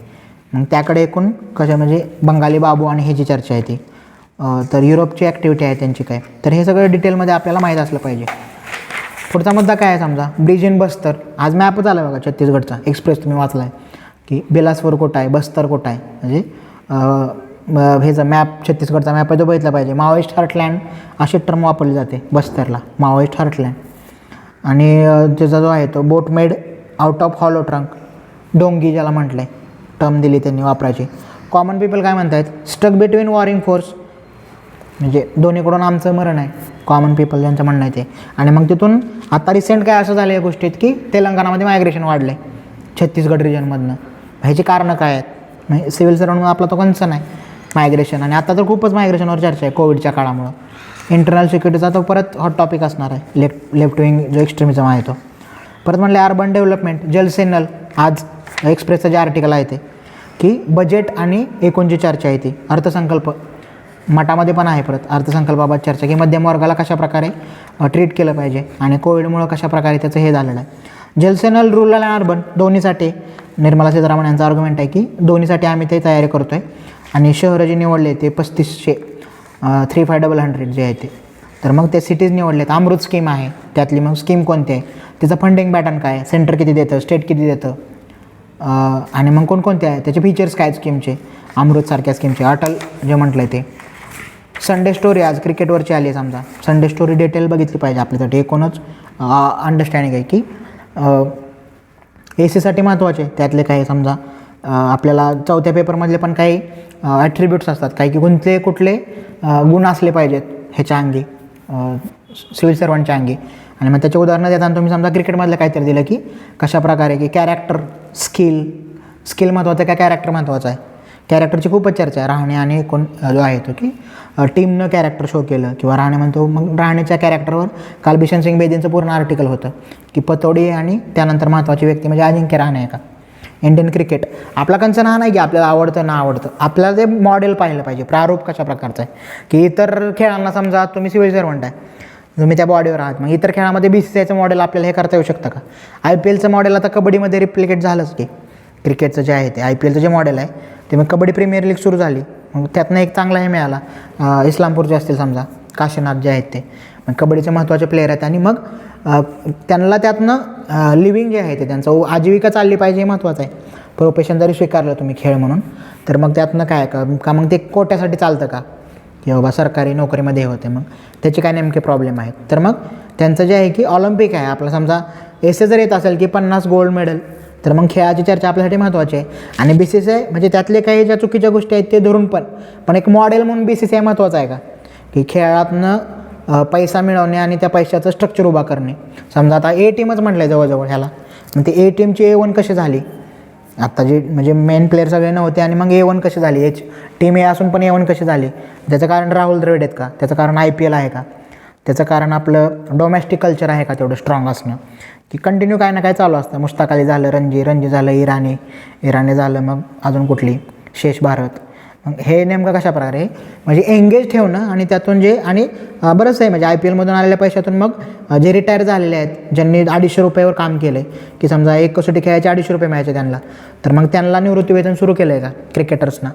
मग त्याकडे एकूण कशा म्हणजे बंगाली बाबू आणि ह्याची चर्चा आहे ती. तर युरोपची ॲक्टिव्हिटी आहे त्यांची काय, तर हे सगळं डिटेलमध्ये आपल्याला माहीत असलं पाहिजे. पुढचा मुद्दा काय आहे समजा ब्रिज इन बस्तर. आज मॅपच आला बघा छत्तीसगडचा एक्सप्रेस, तुम्ही वाचला आहे की बिलासपूर कुठं आहे, बस्तर कुठं आहे. म्हणजे ह्याचा मॅप छत्तीसगडचा मॅप आहे तो बघितला पाहिजे. माओइस्ट हार्टलँड अशी टर्म वापरली जाते बस्तरला, माओइस्ट हार्टलँड. आणि त्याचा जो आहे तो boat made out of hollow trunk, डोंगी ज्याला म्हटलं आहे, टर्म दिली त्यांनी वापरायची. कॉमन पीपल काय म्हणत आहेत, स्टक बिटवीन वॉरिंग फोर्स, म्हणजे दोन्हीकडून आमचं मरण आहे, कॉमन पीपल ज्यांचं म्हणणं आहे ते. आणि मग तिथून आता रिसेंट काय असं झालं या गोष्टीत की तेलंगणामध्ये मायग्रेशन वाढलं आहे छत्तीसगड रिजनमधनं. ह्याची कारणं काय आहेत, म्हणजे सिव्हिल सर्वंट आपला तो कन्सर्न आहे मायग्रेशन. आणि आता तर खूपच मायग्रेशनवर चर्चा आहे कोविडच्या काळामुळं. इंटरनल सिक्युरिटीचा तो परत हॉट टॉपिक असणार आहे, लेफ्ट विंग जो एक्स्ट्रीमिझम आहे तो. परत म्हणले अर्बन डेव्हलपमेंट, जलसेनल. आज एक्सप्रेसचं जे आर्टिकल आहे ते की बजेट आणि एकूण जी चर्चा आहे ती अर्थसंकल्प, मठामध्ये पण आहे परत अर्थसंकल्पाबाबत चर्चा की मध्यम वर्गाला कशाप्रकारे ट्रीट केलं पाहिजे आणि कोविडमुळं कशाप्रकारे त्याचं हे झालेलं आहे. जलसेनल, रूरल आणि अर्बन दोन्हीसाठी निर्मला सीतारामन यांचा आर्ग्युमेंट आहे की दोन्हीसाठी आम्ही ते तयारी करतो आहे. आणि शहरं जी निवडले ते 3500 3500 जे आहे ते. तर मग ते सिटीज निवडलेत. अमृत स्कीम आहे त्यातली, मग स्कीम कोणती आहे, त्याचं फंडिंग पॅटर्न काय आहे, सेंटर किती देतं, स्टेट किती देतं, आणि मग कोणकोणते आहे, त्याचे फीचर्स काय स्कीमचे, अमृतसारख्या स्कीमचे, अटल जे म्हटलं आहे ते. संडे स्टोरी आज क्रिकेटवरची आली आहे समजा, संडे स्टोरी डिटेल बघितली पाहिजे आपल्यासाठी. एकूणच अंडरस्टँडिंग आहे की ACसाठी महत्त्वाचे त्यातले काही समजा आपल्याला चौथ्या पेपरमधले पण काही ॲट्रिब्यूट्स असतात काही की कोणते कुठले गुण असले पाहिजेत ह्याच्या अंगी, सिव्हिल सर्वंटच्या अंगी. आणि मग त्याचे उदाहरणं देताना तुम्ही समजा क्रिकेटमधलं काहीतरी दिलं की कशाप्रकारे की कॅरेक्टर, स्किल महत्त्वाचं आहे का कॅरेक्टर महत्त्वाचं आहे. कॅरेक्टरची खूपच चर्चा आहे. राहणे आणि एकूण जो आहे तो की टीमनं कॅरेक्टर शो केलं किंवा राहणे म्हणतो. मग राहण्याच्या कॅरेक्टरवर काल बिशन सिंग बेदींचं पूर्ण आर्टिकल होतं की पतौडी आणि त्यानंतर महत्त्वाची व्यक्ती म्हणजे अजिंक्य राहणे आहे का. इंडियन क्रिकेट आपला कन्सर्न हा नाही की आपल्याला आवडतं ना आवडतं, आपल्याला ते मॉडेल पाहिलं पाहिजे, प्रारूप कशा प्रकारचं आहे. की इतर खेळांना समजा तुम्ही सिव्हिल सर्वंट आहे, तुम्ही त्या बॉडीवर आहात, मग इतर खेळामध्ये BCCIचं मॉडेल आपल्याला हे करता येऊ शकतं का. IPLचं मॉडेल आता कबड्डीमध्ये रिप्लिकेट झालंच की क्रिकेटचं जे आहे ते IPLचं जे मॉडेल आहे ते. मग कबड्डी प्रीमियर लीग सुरू झाली, मग त्यातनं एक चांगला हे मिळाला. इस्लामपूरचे असतील समजा काशीनाथ जे आहेत ते, मग कबड्डीचे महत्त्वाचे प्लेयर आहेत. आणि मग त्यांना त्यातनं लिव्हिंग जे आहे ते त्यांचं आजीविका चालली पाहिजे हे महत्त्वाचं आहे. प्रोफेशन जरी स्वीकारलं तुम्ही खेळ म्हणून तर मग त्यातनं काय का मग ते कोट्यासाठी चालतं का की बाबा सरकारी नोकरीमध्ये होते, मग त्याचे काय नेमके प्रॉब्लेम आहेत. तर मग त्यांचं जे आहे की ऑलिम्पिक आहे आपलं समजा एसे जर येत असेल की 50 गोल्ड मेडल, तर मग खेळाची चर्चा आपल्यासाठी महत्त्वाची आहे. आणि BCCI म्हणजे त्यातले काही ज्या चुकीच्या गोष्टी आहेत ते धरून पण एक मॉडेल म्हणून BCCI महत्त्वाचं आहे का की खेळातनं पैसा मिळवणे आणि त्या पैशाचं स्ट्रक्चर उभा करणे. समजा आता A टीमच म्हटलं आहे जवळजवळ ह्याला, मग ते A टीमची A1 कशी झाली, आत्ता जे म्हणजे मेन प्लेयर सगळे नव्हते आणि मग A1 कशी झाली, टीम A असून पण A1 कशी झाली. त्याचं कारण राहुल द्रविड आहेत का, त्याचं कारण IPL आहे का, त्याचं कारण आपलं डोमेस्टिक कल्चर आहे का तेवढं स्ट्रॉंग असणं, की कंटिन्यू काय ना काय चालू असतं. मुश्ताक अली झालं, रणजी झालं, इराणी झालं, मग अजून कुठली शेष भारत. मग हे नेमकं कशा प्रकारे म्हणजे एंगेज ठेवणं आणि त्यातून जे आणि बरंच आहे म्हणजे IPLमधून आलेल्या पैशातून मग जे रिटायर झालेले आहेत ज्यांनी 250 रुपयावर काम केलं आहे की समजा एक कसोटी खेळायचे 250 रुपये मिळायचे त्यांना, तर मग त्यांना निवृत्तीवेतन सुरू केलं आहे का क्रिकेटर्सना.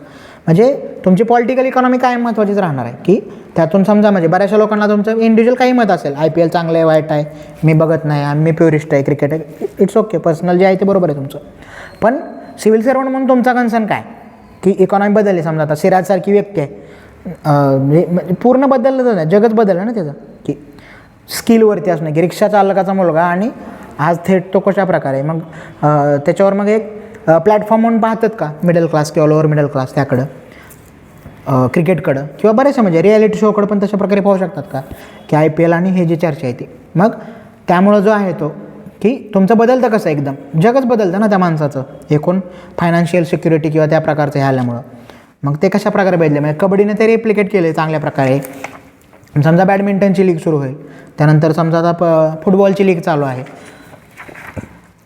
म्हणजे तुमची पॉलिटिकल इकॉनॉमी काय महत्त्वाचीच राहणार आहे की त्यातून समजा म्हणजे बऱ्याचशा लोकांना तुमचं इंडिव्हिज्युअल काही मत असेल, IPL चांगलं आहे वाईट आहे, मी बघत नाही, मी प्युरिस्ट आहे क्रिकेट आहे, इट्स ओके, पर्सनल जे आहे ते बरोबर आहे तुमचं. पण सिव्हिल सर्वंट म्हणून तुमचा कन्सर्न काय की इकॉनॉमी बदलली. समजा आता सिराजसारखी व्यक्ती आहे म्हणजे पूर्ण बदललं नाही, जगच बदललं ना त्याचं, की स्किलवरती असणं की रिक्षा चालकाचा मुलगा आणि आज थेट तो कशा प्रकारे मग त्याच्यावर मग एक प्लॅटफॉर्म म्हणून पाहतात का मिडल क्लास किंवा लोअर मिडल क्लास त्याकडं. क्रिकेटकडं किंवा बरेचसे म्हणजे रिॲलिटी शोकडं पण तशा प्रकारे पाहू शकतात का की IPL आणि हे जी चर्चा आहे ती. मग त्यामुळं जो आहे तो की तुमचं बदलतं कसं एकदम जगच बदलतं ना त्या माणसाचं एकूण फायनान्शियल सिक्युरिटी किंवा त्या प्रकारचं हे आल्यामुळं. मग ते कशा प्रकारे बदलले म्हणजे कबड्डीने ते रेप्लिकेट केले चांगल्या प्रकारे. समजा बॅडमिंटनची लीग सुरू होईल, त्यानंतर समजा आता फुटबॉलची लीग चालू आहे,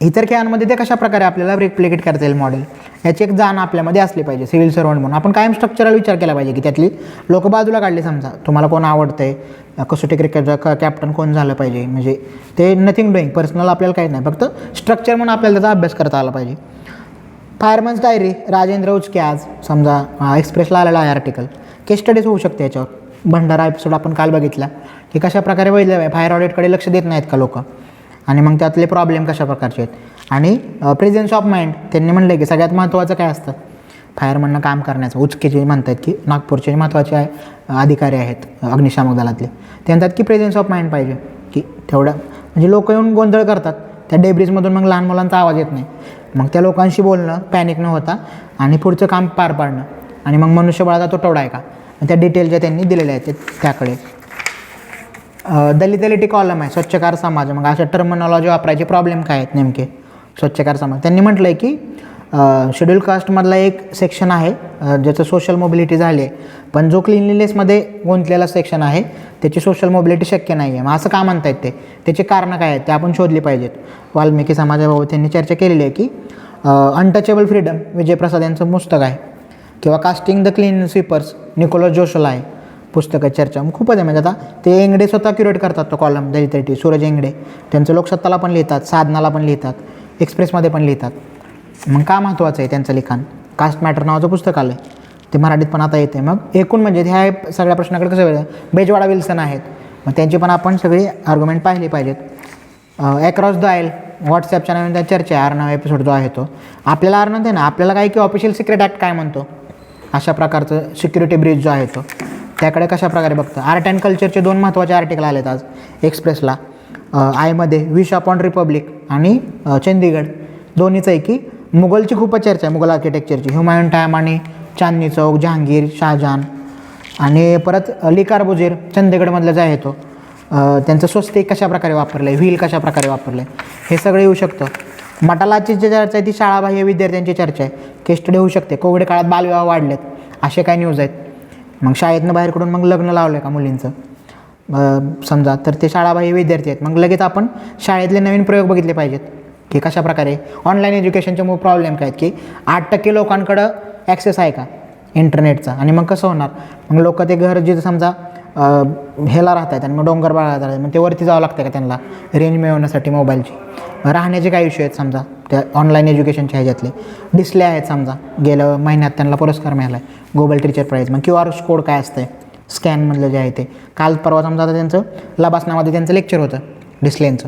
इतर खेळांमध्ये ते कशा प्रकारे आपल्याला रिप्लिकेट करता येईल मॉडेल, याची एक जाण आपल्यामध्ये असली पाहिजे. सिव्हिल सर्वंट म्हणून आपण कायम स्ट्रक्चरल विचार केला पाहिजे की त्यातली लोक बाजूला काढली. समजा तुम्हाला कोण आवडतंय, कसोटी क्रिकेटचा कॅप्टन कोण झालं पाहिजे, म्हणजे ते नथिंग डुईंग पर्सनल आपल्याला काहीच नाही, फक्त स्ट्रक्चर म्हणून आपल्याला त्याचा अभ्यास करता आला पाहिजे. फायरमन्स डायरी राजेंद्र उचके आज समजा एक्सप्रेसला आलेला आहे आर्टिकल, केस स्टडीज होऊ शकते याच्यावर. भंडारा एपिसोड आपण काल बघितला की कशा प्रकारे बघितलं आहे फायर ऑडिटकडे लक्ष देत नाहीत का लोक, आणि मग त्यातले प्रॉब्लेम कशा प्रकारचे आहेत. आणि प्रेझेन्स ऑफ माइंड त्यांनी म्हणलं की सगळ्यात महत्त्वाचं काय असतं फायरमननं काम करण्याचं. उचके जे म्हणतात की नागपूरचे महत्त्वाचे अधिकारी आहेत अग्निशामक दलातले, ते म्हणतात की प्रेझेन्स ऑफ माइंड पाहिजे, की तेवढं म्हणजे लोक येऊन गोंधळ करतात त्या डेब्रिजमधून, मग लहान मुलांचा आवाज येत नाही, मग त्या लोकांशी बोलणं पॅनिक न होता आणि पुढचं काम पार पाडणं, आणि मग मनुष्यबळाचा तो तेवढा आहे का त्या डिटेल ज्या त्यांनी दिलेल्या आहेत त्याकडे. दलित कॉलम आहे स्वच्छकार समाज, मग अशा टर्मिनॉलॉजी वापरायचे प्रॉब्लेम काय आहेत नेमके स्वच्छकार समाज. त्यांनी म्हटलं आहे की शेड्यूल कास्टमधला एक सेक्शन आहे ज्याचं सोशल मोबिलिटी झाली आहे, पण जो क्लिनलीनेसमध्ये गुंतलेला सेक्शन आहे त्याची सोशल मोबिलिटी शक्य नाही आहे. मग असं का म्हणतायत ते, त्याची कारणं काय आहेत ते आपण शोधली पाहिजेत. वाल्मिकी समाजाबाबत त्यांनी चर्चा केलेली आहे की अनटचेबल फ्रीडम विजयप्रसाद यांचं पुस्तक आहे, किंवा casting the clean sweepers Nicholas जोशला आहे पुस्तकाची चर्चा. मग खूपच आहे, म्हणजे आता ते एंगडे स्वतः क्युरेट करतात तो कॉलम दलित सूरज एंगडे, त्यांचं लोकसत्ताला पण लिहितात, साधनाला पण लिहितात, एक्सप्रेसमध्ये पण लिहितात. मग का महत्त्वाचं आहे त्यांचं लिखाण. कास्ट मॅटर नावाचं पुस्तक आलं आहे, ते मराठीत पण आता येते. मग एकूण म्हणजे ह्या सगळ्या प्रश्नाकडे कसं वेळ बेजवाडा विल्सन आहेत, मग त्यांची पण आपण सगळी आर्ग्युमेंट पाहिली पाहिजेत. अक्रॉस द आयल व्हॉट्सॲपच्या नवीन त्या चर्चा आहे अर्णव एपिसोड जो आहे तो. आपल्याला अर्णव आहे ना, आपल्याला काय की ऑफिशियल सिक्रेट ॲक्ट काय म्हणतो, अशा प्रकारचं सिक्युरिटी ब्रीच जो आहे तो त्याकडे कशा प्रकारे बघतं. आर्ट अँड कल्चरचे 2 महत्त्वाचे आर्टिकल आलेत आज एक्सप्रेसला. आयमध्ये विश अपॉन रिपब्लिक आणि चंदीगड दोन्हीचं आहे की मुघलची खूपच चर्चा आहे, मुघल आर्किटेक्चरची. हुमायून टाईम आणि चांदनी चौक, जहांगीर, शाहजहान, आणि परत लिकार बुजीर चंदीगडमधलं जे आहे तो त्यांचं स्वस्तिक कशा प्रकारे वापरलं आहे, व्हील कशा प्रकारे वापरलं आहे, हे सगळं येऊ शकतं. मटालाची जी चर्चा आहे ती शाळाबाह्य विद्यार्थ्यांची चर्चा आहे, केस स्टडी होऊ शकते. कोविड काळात बालविवाह वाढलेत असे काय न्यूज आहेत. मग शाळेतनं बाहेरकडून मग लग्न लावलं आहे का मुलींचं समजा, तर ते शाळाबाह्य विद्यार्थी आहेत. मग लगेच आपण शाळेतले नवीन प्रयोग बघितले पाहिजेत की कशा प्रकारे ऑनलाईन एज्युकेशनचे मूळ प्रॉब्लेम काय आहेत की 8% लोकांकडं ॲक्सेस आहे का इंटरनेटचा, आणि मग कसं होणार. मग लोक ते घर जिथं समजा ह्याला राहत आहेत आणि मग डोंगर भागात राहतात, मग ते वरती जावं लागतं का त्यांना रेंज मिळवण्यासाठी मोबाईलची. राहण्याचे काय इश्यू आहेत समजा त्या ऑनलाईन एज्युकेशनच्या ह्याच्यातले. डिस्प्ले आहेत समजा, गेल्या महिन्यात त्यांना पुरस्कार मिळाला आहे ग्लोबल टीचर प्राईज. मग QR कोड काय असतं स्कॅनमधलं जे आहे ते. काल परवा समजा आता त्यांचं लबासनामध्ये त्यांचं लेक्चर होतं डिस्प्लेचं,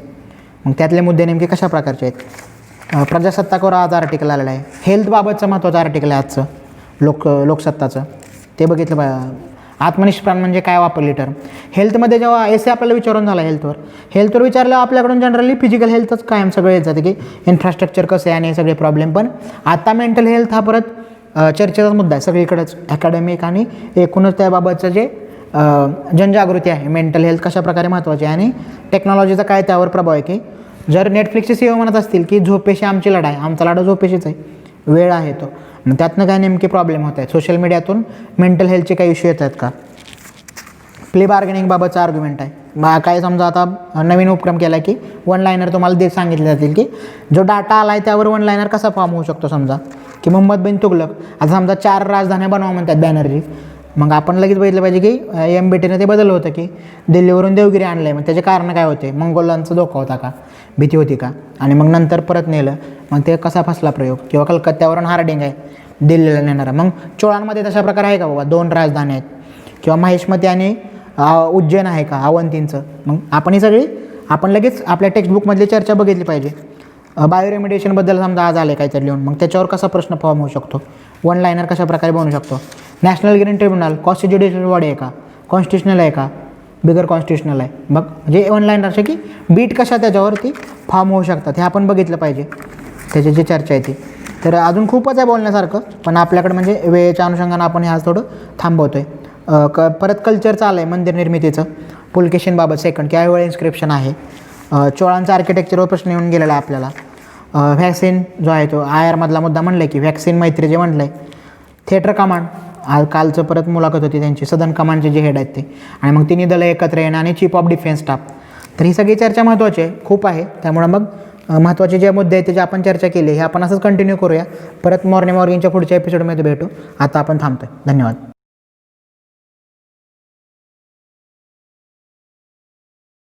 मग त्यातले मुद्दे नेमके कशा प्रकारचे आहेत. प्रजासत्ताकावर आज आर्टिकल आलेलं आहे, हेल्थबाबतचं महत्त्वाचं आर्टिकल आहे आजचं लोकसत्ताचं, ते बघितलं. आत्मनिष्पादन म्हणजे काय वापरली टर्म. हेल्थमध्ये जेव्हा एसे आपल्याला विचारून झाला हेल्थवर विचारलं आपल्याकडून जनरली फिजिकल हेल्थच कायम सगळं येत जातं की इन्फ्रास्ट्रक्चर कसं आहे आणि हे सगळे प्रॉब्लेम. पण आता मेंटल हेल्थ हा परत चर्चेचा मुद्दा आहे सगळीकडेच, अकॅडमिक आणि एकूणच त्याबाबतचं जे जनजागृती आहे. मेंटल हेल्थ कशा प्रकारे महत्त्वाची आहे आणि टेक्नॉलॉजीचा काय त्यावर प्रभाव आहे. की जर नेटफ्लिक्सचे CEO म्हणत असतील की झोपेशी आमची लढाई, आमचा लढा झोपेशीच आहे, वेळ आहे तो, मग त्यातनं काय नेमके प्रॉब्लेम होत आहेत. सोशल मीडियातून मेंटल हेल्थचे काही इश्यू येत आहेत का. प्ले बार्गेनिंगबाबतचा आर्ग्युमेंट आहे. काय समजा आता नवीन उपक्रम केला की 1 लायनर तुम्हाला सांगितले जातील की जो डाटा आला आहे त्यावर 1 लायनर कसा फॉर्म होऊ शकतो. समजा की मोहम्मद बिन तुगलक, आता समजा 4 राजधान्या बनवा म्हणतात बॅनर्जी, मग आपण लगेच बघितलं पाहिजे की MBTने ते बदललं होतं की दिल्लीवरून देवगिरी आणलं आहे. मग त्याचे कारण काय होते, मंगोलांचा धोका होता का, भीती होती का, आणि मग नंतर परत नेलं, मग ते कसा फसला प्रयोग. किंवा कलकत्त्यावरून हार्डिंग आहे दिल्लीला नेणारा. मग चोळांमध्ये तशा प्रकारे आहे का बाबा 2 राजधानी आहेत, किंवा महेशमती आणि उज्जैन आहे का अवंतींचं. मग आपण ही सगळी आपण लगेच आपल्या टेक्स्टबुकमधली चर्चा बघितली पाहिजे. बायोरेमिडिएशनबद्दल समजा आज आले काहीतरी लिहून, मग त्याच्यावर कसा प्रश्न फॉर्म होऊ शकतो, 1 लायनर कशा प्रकारे बनवू शकतो. National green tribunal constitutional body आहे का, कॉन्स्टिट्युशनल आहे का, बिगर कॉन्स्टिट्युशनल आहे. मग म्हणजे 1 लायनर असे की बीट कशा त्याच्यावरती फॉर्म होऊ शकतात हे आपण बघितलं पाहिजे, त्याची जी चर्चा आहे ती. तर अजून खूपच आहे बोलण्यासारखं, पण आपल्याकडे म्हणजे वेळेच्या अनुषंगानं आपण हे आज थोडं थांबवतो आहे. परत कल्चरचं आलं आहे मंदिर निर्मितीचं. पुलकेशिनबाबत सेकंड त्यावेळी इन्स्क्रिप्शन आहे. चोळांचा आर्किटेक्चरवर प्रश्न येऊन गेलेला आहे आपल्याला. व्हॅक्सिन जो आहे तो IR मधला मुद्दा म्हणलं आहे की व्हॅक्सिन मैत्री जे म्हटलं आहे. थिएटर कमांड कालचं परत मुलाखत होती त्यांची, सदन कमांडचे जे हेड आहेत ते, आणि मग तिन्ही दलं एकत्र येणं आणि चीफ ऑफ डिफेन्स स्टाफ. तर ही सगळी चर्चा महत्त्वाची आहे, खूप आहे. त्यामुळं मग महत्त्वाचे जे मुद्दे आहेत त्याची आपण चर्चा केली, हे आपण असंच कंटिन्यू करूया. परत मॉर्निंगच्या पुढच्या एपिसोडमध्ये भेटू. आता आपण थांबतो. धन्यवाद.